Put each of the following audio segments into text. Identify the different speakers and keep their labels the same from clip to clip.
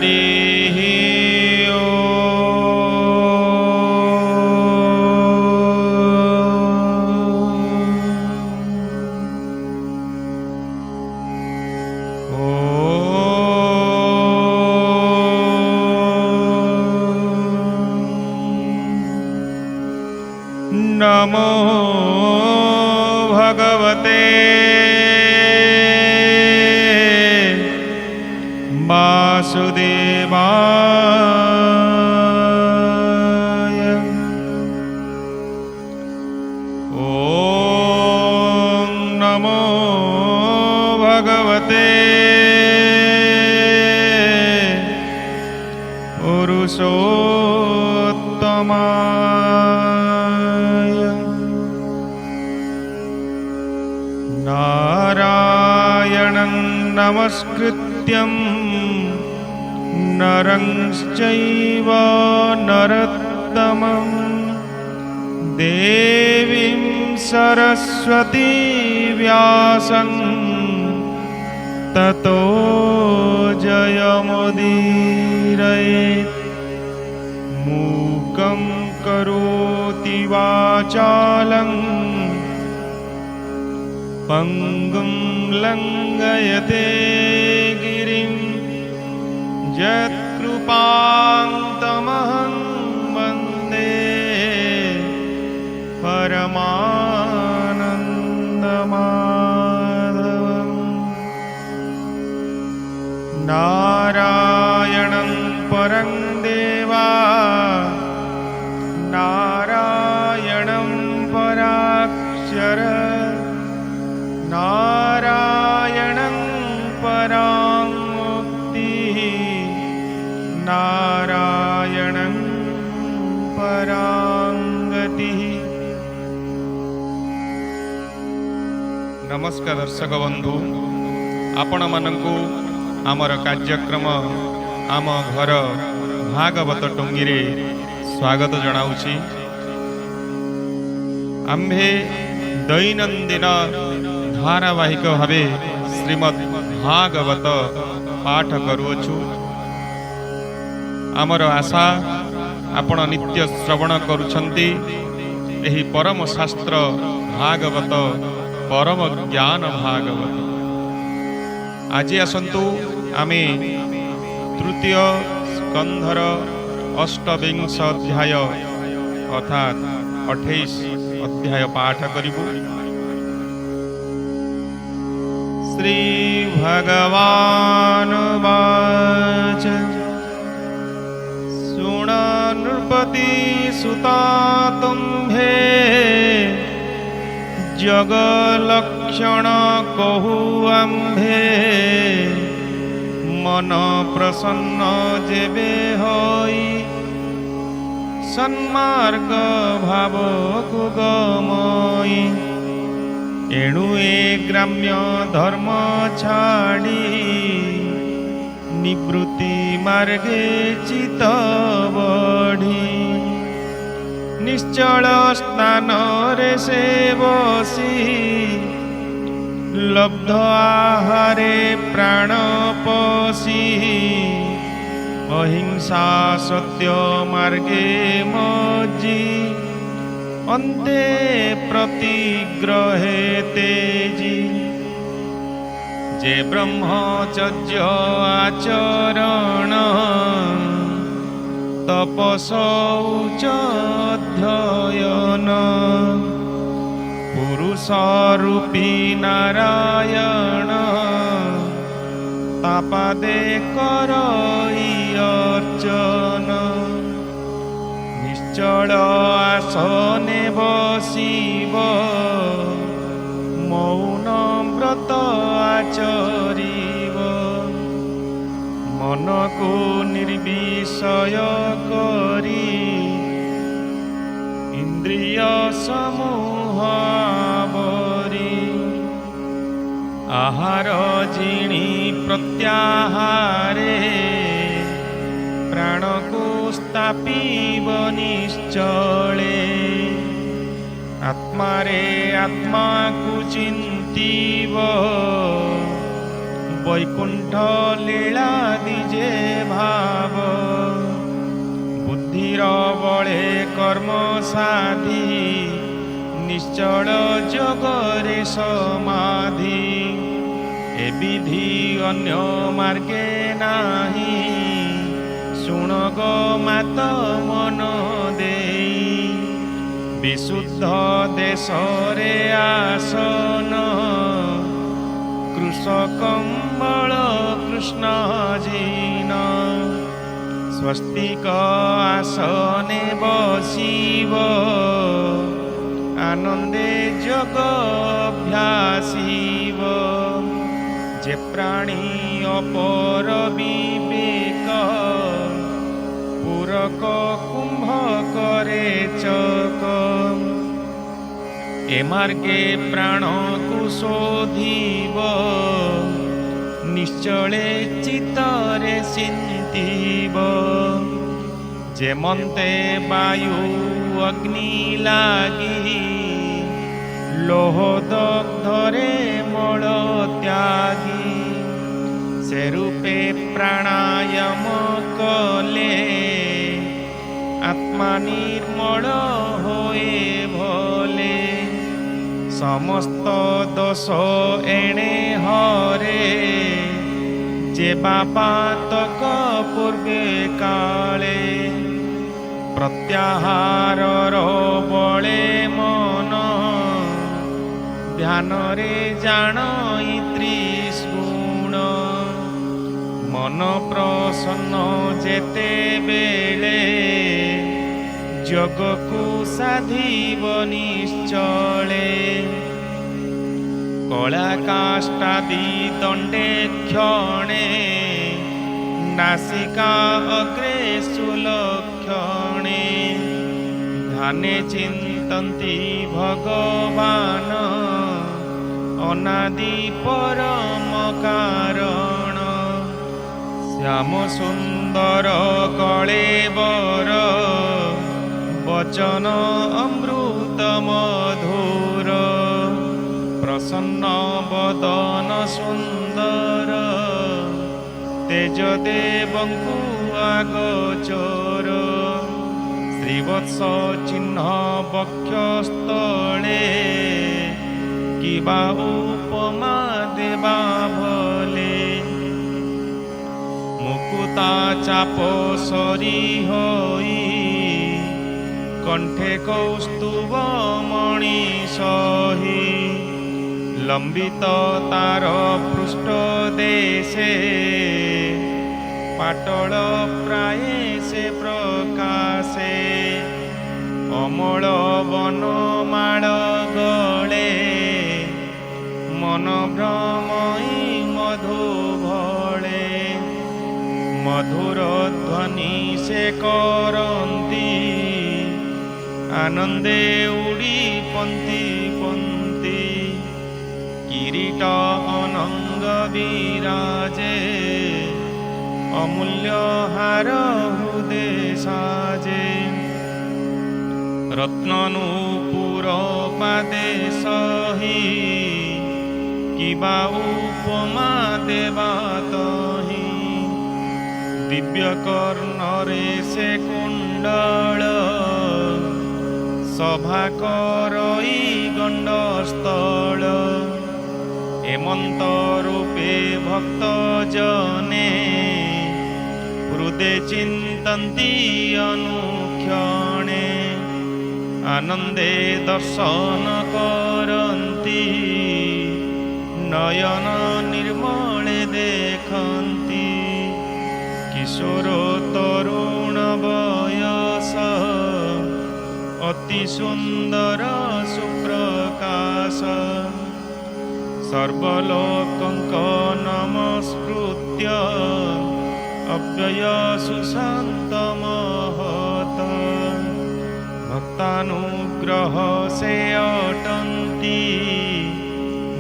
Speaker 1: हरिः नमो भगवते वासुदेवाय। ॐ नमो भगवते पुरुषोत्तमाय। नारायणं नमस्कृत्यं नरं चैव नरोत्तमं देवीं सरस्वती व्यासं ततो जयमुदीरयेत्। मूकं करोति वाचालं पंगुं लंघयते गिरिं यत्कृपातमहं वन्दे परमानन्दमाधवम्। नारायणं परं देवा नारायणं पराक्षर नारायणं परां मुक्तिः नारायणं परां गतिः। नमस्कार दर्शक बंधु, आपण मानकु आमर कार्यक्रम आम घर भागवत टुंगी स्वागत जनाऊँची। आम्भे दैनंदिन धारावाहिक भावे श्रीमद् भागवत पाठ करुअछु। आमर आशा आपण नित्य श्रवण करुछंती एही परम शास्त्र भागवत परम ज्ञान भागवत। आज आसंतु आमे तृतीय स्कंधर अष्टविंश अध्याय अर्थात 28 अध्याय पाठ करिबु। श्री भगवान वाच सुन नृपति सुता तुम्भे जगलक्षण कहु आम्भे मन प्रसन्न जेबे होई सन्मार्ग भाव कुगमयी। एणु ए ग्राम्य धर्म छाड़ी निवृत्ति मार्गे चित बढ़ी निश्चल स्नान रे से बसी लब्ध आहारे प्राण पसी अहिंसा सत्य मार्गे मजी अन्ते प्रतिग्रहे तेजी। जे ब्रह्मचर्य आचरण तपसौच अध्ययन पुरुषरूपी नारायण तापादे करई अर्चन। निश्चल आसने बसिब मौन व्रत आचरिब मन को निर्विषय करी इंद्रिय समूह आवरी। आहार जिणी प्रत्याहारे प्राण को स्थापिब निश्चले। आत्मा रे आत्मा को चिंतीब वैकुंठ लीला दिजे भा କର୍ମ ସାଧି ନିଶ୍ଚଳ ଯୋଗରେ ସମାଧି। ଏ ବିଧି ଅନ୍ୟ ମାର୍ଗେ ନାହିଁ, ଶୁଣ ଗୋ ମାତ ମନ ଦେଇ। ବିଶୁଦ୍ଧ ଦେଶରେ ଆସନ, କୃଶ କମ୍ବଳ କୃଷ୍ଣ ଜିନ। ସ୍ୱସ୍ତିକ ଆସନେ ବସିବ, ଆନନ୍ଦେ ଯୋଗ ଅଭ୍ୟାସିବ। ଯେ ପ୍ରାଣୀ ଅପର ବିବେକ, ପୂରକ କୁମ୍ଭ କରେ ଚକ। ଏ ମାର୍ଗେ ପ୍ରାଣକୁ ଶୋଧିବ, ନିଶ୍ଚଳେ ଚିତ୍ତରେ ଚିନ୍ତିବ। ଯେମନ୍ତେ ବାୟୁ ଅଗ୍ନି ଲାଗି, ଲୋହ ଦଗ୍ଧରେ ମଳ ତ୍ୟାଗୀ। ସେ ରୂପେ ପ୍ରାଣାୟାମ କଲେ, ଆତ୍ମା ନିର୍ମଳ ହୋଏ ଭଲେ। ସମସ୍ତ ଦୋଷ ଏଣେ ହରେ, ଯେ ବାପାତକ ପୂର୍ବେ କାଳେ। ପ୍ରତ୍ୟାହାରର ବଳେ ମନ, ଧ୍ୟାନରେ ଜାଣଇ ତ୍ରିଶଗୁଣ। ମନ ପ୍ରସନ୍ନ ଯେତେବେଳେ, ଯୋଗକୁ ସାଧିବ ନିଶ୍ଚଳେ। କଳା କାଷ୍ଠାଦି ଦଣ୍ଡେ କ୍ଷଣେ, ନାସିକା ଅଗ୍ରେ ସୁଲକ୍ଷଣେ। ଧ୍ୟାନେ ଚିନ୍ତନ୍ତି ଭଗବାନ, ଅନାଦି ପରମ କାରଣ। ଶ୍ୟାମ ସୁନ୍ଦର କଳେବର, ବଚନ ଅମୃତ ମଧୁର। ପ୍ରସନ୍ନ ବଦନ ସୁନ୍ଦର, ତେଜ ଦେବଙ୍କୁ ଆଗୋଚର। ଶ୍ରୀବତ୍ସ ଚିହ୍ନ ବକ୍ଷସ୍ଥଳେ, କିବା ଉପମା ଦେବା ଭଲେ। ମୁକୁତା ଚାପ ସରି ହୋଇ, କଣ୍ଠେ କୌସ୍ତୁଭ ମଣି ସହି। ଲମ୍ବିତ ତାର ପୃଷ୍ଠ ଦେଶେ, ପାଟଳ ପ୍ରାୟେ ସେ ପ୍ରକାଶେ। ଅମଳ ବନମାଳ ଗଳେ, ମନ ଭ୍ରମଇ ମଧୁ ଭଳେ। ମଧୁର ଧ୍ୱନି ସେ କରନ୍ତି, ଆନନ୍ଦେ ଉଡ଼ି ପନ୍ତି ପନ୍ତି। କିରୀଟ ଅନଙ୍ଗ ବିରାଜେ, ଅମୂଲ୍ୟ ହାର ହୃଦେ ସାଜେ। ରତ୍ନନୂପୁର ପାଦେ ସହି, କିବା ଉପମା ଦେବା ତହି। ଦିବ୍ୟ କର୍ଣ୍ଣରେ ସେ କୁଣ୍ଡଳ, ସଭା କରଇ ଗଣ୍ଡସ୍ଥଳ। ହେମନ୍ତ ରୂପେ ଭକ୍ତ ଜନେ, ହୃଦେ ଚିନ୍ତନ୍ତି ଅନୁକ୍ଷଣେ। ଆନନ୍ଦେ ଦର୍ଶନ କରନ୍ତି, ନୟନ ନିର୍ମଳେ ଦେଖନ୍ତି। କିଶୋର ତରୁଣ ବୟସ, ଅତି ସୁନ୍ଦର ସୁପ୍ରକାଶ। ସର୍ବଲୋକଙ୍କ ନମସ୍କୃତ୍ୟ, ଅବ୍ୟୟ ସୁଶାନ୍ତ ମହତ। ଭକ୍ତାନୁଗ୍ରହ ସେ ଅଟନ୍ତି,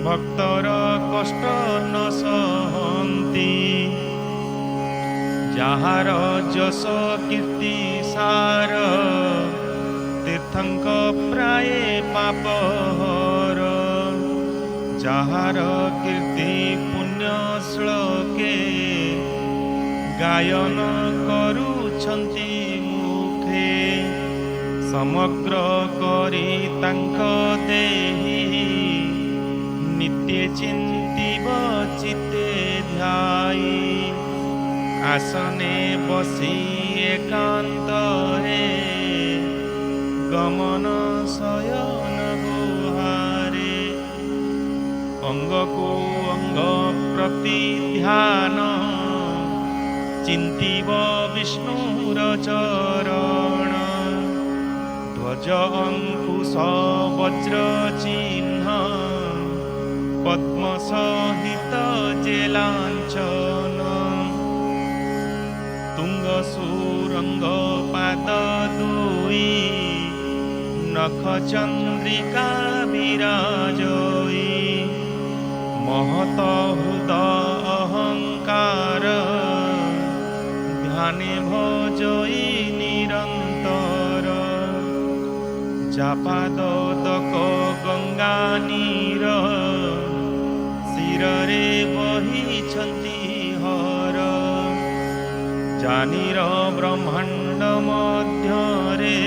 Speaker 1: ଭକ୍ତର କଷ୍ଟ ନ ସହନ୍ତି। ଯାହାର ଯଶ କୀର୍ତ୍ତି ସାର, ତୀର୍ଥଙ୍କ ପ୍ରାୟେ ପାପହର। ଯାହାର କୀର୍ତ୍ତି ପୁଣ୍ୟ ଶ୍ଲୋକେ, ଗାୟନ କରୁଛନ୍ତି ମୁଖେ। ସମଗ୍ର କରି ତାଙ୍କ ଦେହି ନିତ୍ୟ ଚିନ୍ତିବ ଚିତ୍ତେ ଧ୍ୟାଇ ଆସନେ ବସି ଏକାନ୍ତରେ ଗମନ ଶୟନ ଗୁହାରେ ଅଙ୍ଗକୁ ଅଙ୍ଗ ପ୍ରତି ଧ୍ୟାନ ଚିନ୍ତିବ ବିଷ୍ଣୁର ଚରଣ ଧ୍ୱଜ ଅଙ୍କୁଶ ବଜ୍ର ଚିହ୍ନ ପଦ୍ମ ସହିତ ଯେ ଲାଞ୍ଚନ ତୁଙ୍ଗ ସୁରଙ୍ଗ ପାଦ ଦୁଇ ନଖ ଚନ୍ଦ୍ରିକା ବିରାଜଇ ମହତ ହୃଦ ଅହଙ୍କାର ଧ୍ୟାନେ ଭଜଇ ନିରନ୍ତର ଚାପାଦକ ଗଙ୍ଗା ନୀର ଶିରରେ ବହିଛନ୍ତି ହର ଜାନିର ବ୍ରହ୍ମାଣ୍ଡ ମଧ୍ୟରେ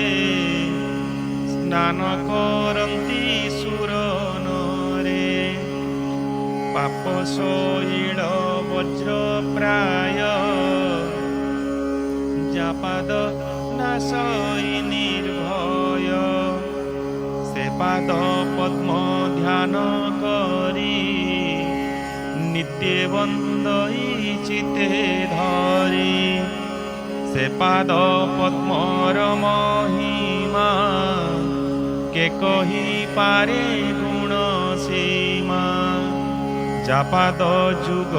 Speaker 1: ସ୍ନାନ କରନ୍ତି ସୁର ନରେ ପାପ ଶୈଳ ବଜ୍ର ପ୍ରାୟ ଜାପାଦ ନାଶଇ ନିର୍ଭୟ ସେ ପାଦ ପଦ୍ମ ଧ୍ୟାନ କରି ନିତ୍ୟ ବନ୍ଦଇ ଚିତେ ଧରି ସେ ପାଦ ପଦ୍ମର ମହିମା କେ କହି ପାରେ ଗୁଣ ସୀମା ଜାପାଦ ଯୁଗ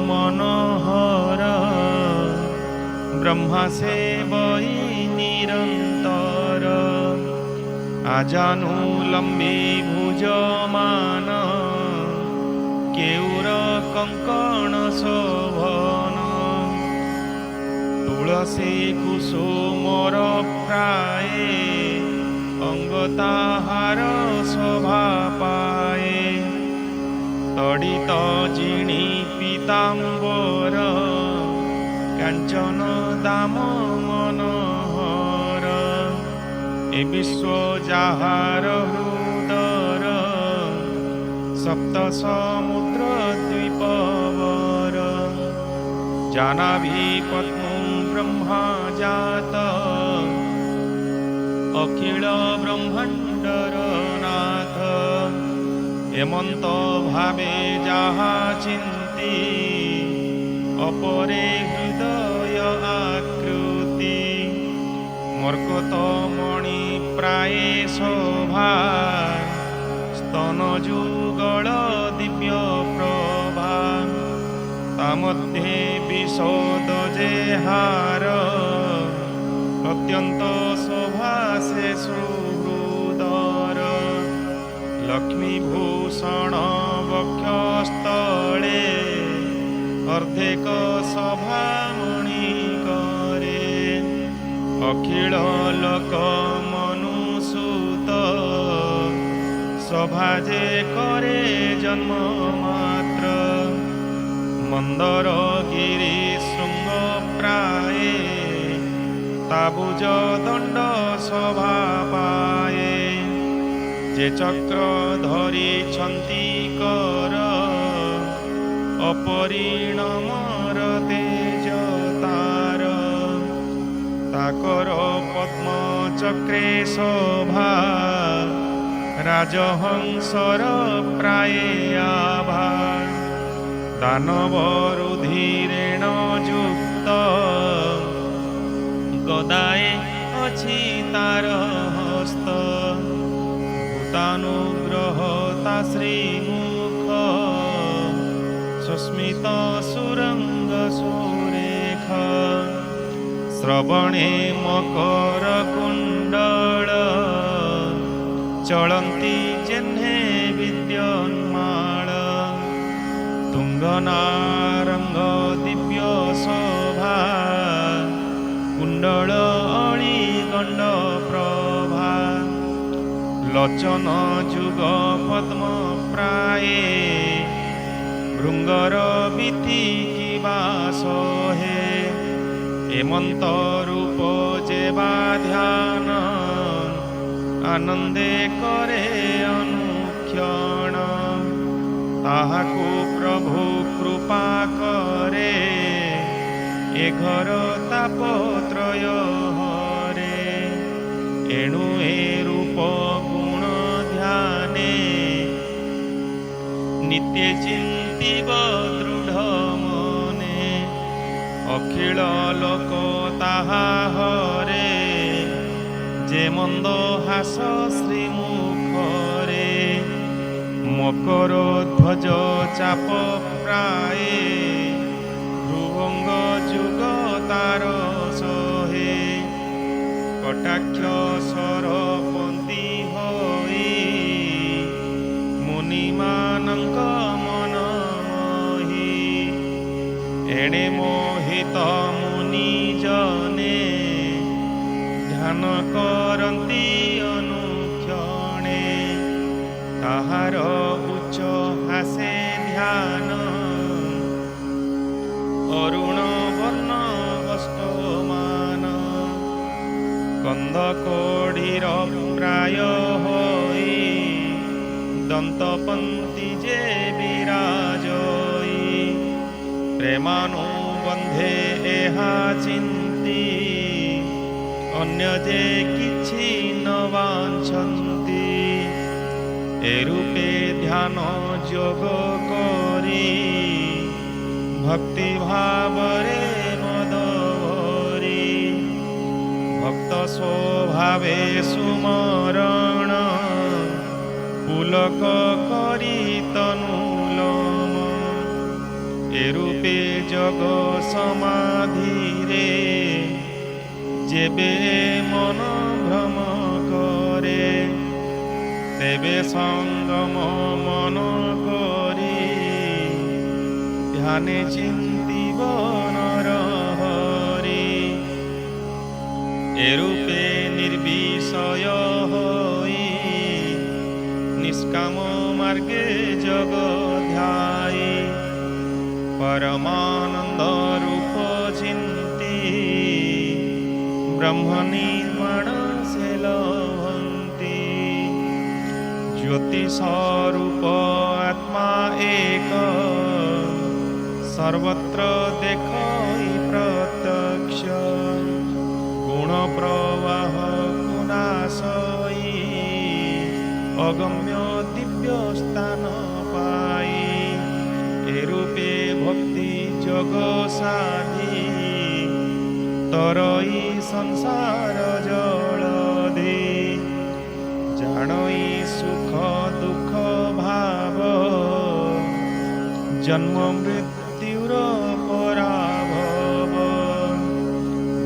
Speaker 1: ମନୋହର ବ୍ରହ୍ମା ସେବଇ ନିରନ୍ତର ଆଜାନୁଲମ୍ବୀ ଭୁଜମାନ କେଉର କଙ୍କଣ ଶୋଭନ ତୁଳସୀ କୁସୁମର ପ୍ରାଏ ଅଙ୍ଗ ତାହାର ଶୋଭା ପାଏ ତଡ଼ିତ ଜିଣି ପୀତାମ୍ବର କାଞ୍ଚନ ଦାମ ମନୋହର ଏ ବିଶ୍ୱ ଯାହାର ହୃଦର ସପ୍ତ ସମୁଦ୍ର ଦ୍ୱୀପବର ଜାହ୍ନବୀ ପଦ୍ମ ବ୍ରହ୍ମା ଜାତ ଅଖିଳ ବ୍ରହ୍ମାଣ୍ଡର ନାଥ ଏମନ୍ତ ଭାବେ ଯାହା ଚିନ୍ତି ଅପରେ ହୃଦୟ ଆକୃତି ମର୍କତ ମଣି ପ୍ରାୟ ଶୋଭା ସ୍ତନ ଯୁଗଳ ଦିବ୍ୟ ପ୍ରଭା ତା ମଧ୍ୟେ ବିଶୋଦ ଯେ ହାର ଅତ୍ୟନ୍ତ ଶୋଭା ସେ ସୁହୃଦର ଲକ୍ଷ୍ମୀ ଭୂଷଣ ବକ୍ଷସ୍ଥଳେ ଅର୍ଦ୍ଧେକ ସଭାମଣି କରେ ଅଖିଳ ଲୋକ ମନୁସୂତ ସଭା ଯେ କରେ ଜନ୍ମ ମାତ୍ର ମନ୍ଦର ଗିରି ଶୃଙ୍ଗ ପ୍ରାଏ ତାବୁଜ ଦଣ୍ଡ ସଭା ପାଏ ଯେ ଚକ୍ର ଧରିଛନ୍ତି କର ଅପରିଣମର ତେଜ ତାର ତାକର ପଦ୍ମ ଚକ୍ରେ ଶୋଭା ରାଜହଂସର ପ୍ରାୟ ଆଭା ଦାନବ ରୁଧିରେଣ ଯୁକ୍ତ ଗଦାଏ ଅଛି ତାର ହସ୍ତ ଭୂତାନୁଗ୍ରହ ତା ଶ୍ରୀମୁଖ ସୁସ୍ମିତ ସୁରଙ୍ଗ ସୁରେଖ ଶ୍ରବଣେ ମକର କୁଣ୍ଡଳ ଚଳନ୍ତି ଯେହ୍ନେ ବିଦ୍ୟନ୍ମାଳ ତୁଙ୍ଗନାରଙ୍ଗ ଦିବ୍ୟ ଶୋଭା କୁଣ୍ଡଳ ଅଳି ଗଣ୍ଡ ପ୍ରଭା ଲୋଚନ ଯୁଗ ପଦ୍ମ ପ୍ରାଏ ଭୃଙ୍ଗର ବିତି କିବା ସୋହେ ଏମନ୍ତ ରୂପ ଯେବା ଧ୍ୟାନ ଆନନ୍ଦେ କରେ ଅନୁକ୍ଷଣ। ତାହାକୁ ପ୍ରଭୁ କୃପା କରେ ଏ ଘର ତାପତ୍ରୟ ହରେ। ଏଣୁ ଏ ରୂପ ଗୁଣ ଧ୍ୟାନେ ନିତ୍ୟ ଚିନ୍ତିବ ଦୃଢ଼ ମନେ। ଅଖିଳ ଲୋକ ତାହା ହରେ ଯେ ମନ୍ଦ ହାସ ଶ୍ରୀମୁଖରେ। ମକର ଧ୍ୱଜ ଚାପ ପ୍ରାଏ ଭୃଭଙ୍ଗ ଯୁଗ ତାର ସହେ। କଟାକ୍ଷ ସରପନ୍ତି ହୋଇ ମୁନିମାନଙ୍କ ମନ ମୋହି। ଏଣେ ମୋହିତ ମୁନି ଜନେ ଧ୍ୟାନ କରନ୍ତି ଅନୁକ୍ଷଣେ। ତାହାର ଉଚ୍ଚ ହାସେ ଧ୍ୟାନ ଅରୁଣ ବର୍ଣ୍ଣ ବଷ୍ଟମାନ। କନ୍ଧ କୋଢ଼ିର ପ୍ରାୟ ହୋଇ ଦନ୍ତପନ୍ତି ଯେ ବିରାଜଇ। ପ୍ରେମାନୁବନ୍ଧେ ଏହା ଚିନ୍ତି ଅନ୍ୟ ଯେ କିଛି ନ ବାଞ୍ଛନ୍ତି। ଏ ରୂପେ ଧ୍ୟାନ ଯୋଗ କରି ଭକ୍ତି ଭାବରେ ମଦ ଭରି। ଭକ୍ତ ସ୍ୱଭାବେ ସୁମରଣ ପୁଲକ କରି ତନୁ ଲୋମ। ଏ ରୂପେ ଯୋଗ ସମାଧିରେ ଯେବେ ମନ ଭ୍ରମ କରେ। ତେବେ ସଙ୍ଗମ ମନ କରି ଧ୍ୟାନେ ଚିନ୍ତିବ ନର ହରି। ଏ ରୂପେ ନିର୍ବିଷୟ ହୋଇ ନିଷ୍କାମ ମାର୍ଗେ ଯୋଗ ଧ୍ୟାଇ। ପରମାନନ୍ଦ ରୂପ ଚିନ୍ତି ବ୍ରହ୍ମ ନିର୍ମାଣ ସେ ଲଭନ୍ତି। ଜ୍ୟୋତି ସ୍ୱରୂପ ଆତ୍ମା ଏକ ସର୍ବତ୍ର ଦେଖଇ ପ୍ରତ୍ୟକ୍ଷ। ଗୁଣ ପ୍ରବାହ କୁନାଶଇ ଅଗମ୍ୟ ଦିବ୍ୟ ସ୍ଥାନ ପାଇ। ଏ ରୂପେ ଭକ୍ତି ଯୋଗ ସାଧି ତରଇ ସଂସାର ଜଳଧି। ଜାଣଇ ସୁଖ ଦୁଃଖ ଭାବ ଜନ୍ମ ମୃତ୍ୟୁର ପରାଭବ।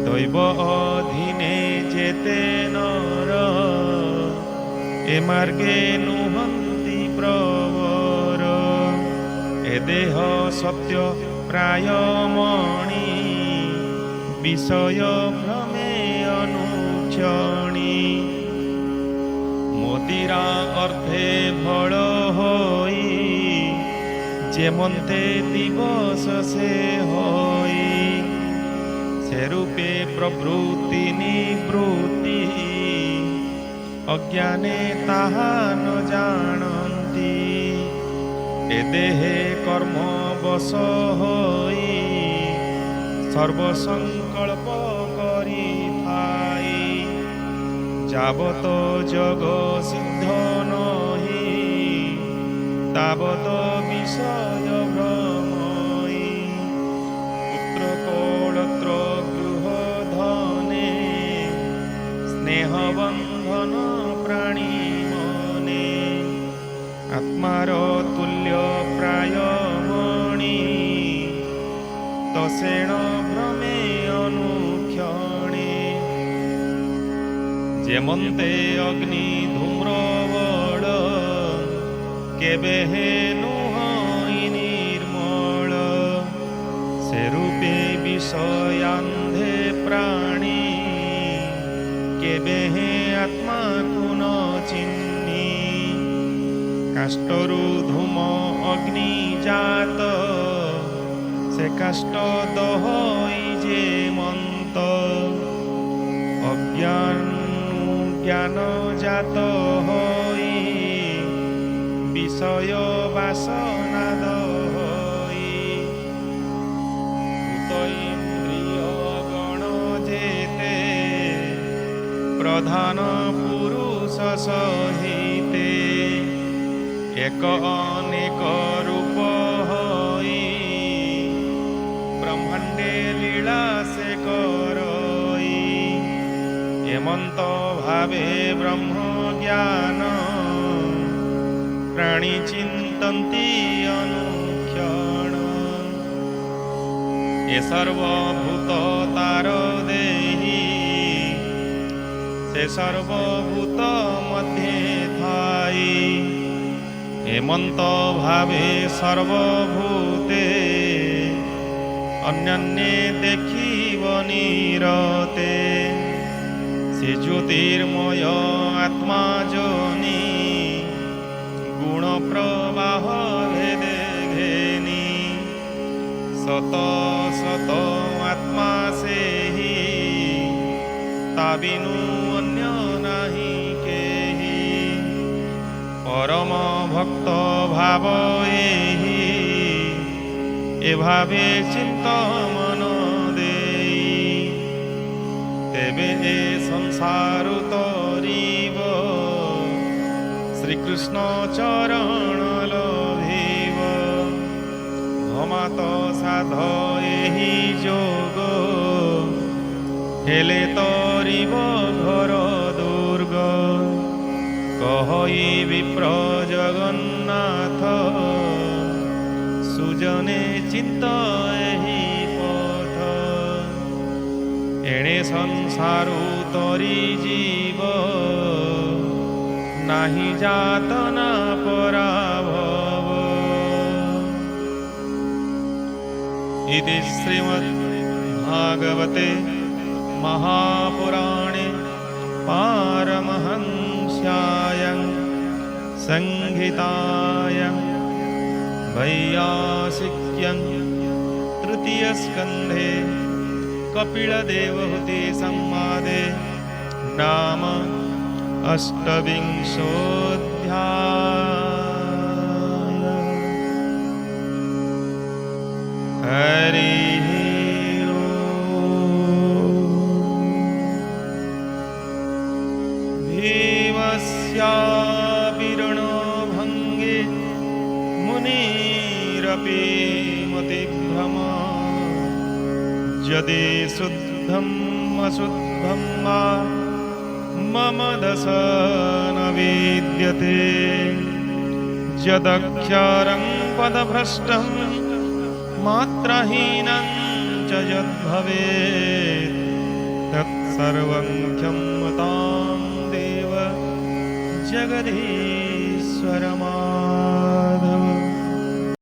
Speaker 1: ଦୈବ ଅଧୀନେ ଯେତେ ନର ଏ ମାର୍ଗେ ନୁହନ୍ତି ପ୍ରବର। ଏ ଦେହ ସତ୍ୟ ପ୍ରାୟ ମଣି ବିଷୟ ଭ୍ରମେ ଅନୁକ୍ଷଣି। ମୋଦିରା ଅର୍ଥେ ଫଳ ହୋଇ ଯେମନ୍ତେ ଦିବସ ସେ ହୋଇ। ସେ ରୂପେ ପ୍ରବୃତ୍ତି ନିବୃତ୍ତି ଅଜ୍ଞାନେ ତାହା ନ ଜାଣନ୍ତି। ଏ ଦେହେ କର୍ମ ବଶ ହୋଇ ସର୍ବସଙ୍କଳ୍ପ କରିଥାଇ। ଯାବତ ଯୋଗ ସିଦ୍ଧ ନହି ତାବତ ବିଷୟ ଭ୍ରମଇ। ପୁତ୍ର କଳତ୍ର ଗୃହ ଧନେ ସ୍ନେହ ବନ୍ଧନ ପ୍ରାଣୀ ମନେ। ଆତ୍ମାର ତୁଲ୍ୟ ପ୍ରାୟ ମଣି ତସେଣ ଭ୍ରମେ ଅନୁକ୍ଷଣେ। ଯେମନ୍ତେ ଅଗ୍ନି ଧୂମ୍ର ବଳ କେବେ ହେ ନୁହଁ ନିର୍ମଳ। ସେ ରୂପେ ବିଷୟାନ୍ଧେ ପ୍ରାଣୀ କେବେ ହେ ଆତ୍ମାକୁ ନ ଚିହ୍ନି। କାଷ୍ଟରୁ ଧୂମ ଅଗ୍ନି ଜାତ ସେ କାଷ୍ଟ ଦହଇ ଯେ ମନ୍ତ। ଅଜ୍ଞାନ জ্ঞান জাত হই বিষয় বাসনাদ হই ভূত ইন্দ্রিয় গণ যেতে প্রধান পুরুষ সহিতে এক অনেক রূপ হই ব্রহ্মাণ্ডে লীলা সে করই হেমন্ত ভাবে ব্রহ্ম জ্ঞান প্রাণী চিন্তন্তি অনুক্ষণ এ সর্বভূত তার দেহি সে সর্বভূত মধ্যে থাই হেমন্ত ভাবে সর্বভূতে অন্যান্যে দেখিব নিরতে সে জ্যোতির্ময় আত্মা জনি গুণ প্রবাহ ভেদে ঘেনি শত শত আত্মা সেহি তা বিনু অন্য নাহি কেহি পরম ভক্ত ভাব এহি এভাবে চিন্ত মন দেই তেবে এ সংসার তরিব শ্রীকৃষ্ণ চরণ লভিব ঘমাত সাধ এহি যোগ হেলে তরিব ঘর দুর্গ কহই বিপ্র জগন্নাথ সুজনে চিন্ত এহি পথ এণে সংসারু তরি জীব নাহি যাতনা পরাভব ইতি শ্রীমদ্ ভাগবতে महापुराणे पारमहंस्यां संहितायां वैयासिक्यं तृतीयस्कन्धे कपिलदेवहूति संवादे नाम अष्टविंशोऽध्यायः। हरिः भीमस्यापिरणो भङ्गे मुनिरपि मतिभ्रमा यदि शुद्धम् अशुद्धं वा मम दश न विद्यते यदक्षरं पदभ्रष्टं मात्राहीनं च यद्भवेत् तत्सर्वं क्षम्यतां देव जगदीश्वर मा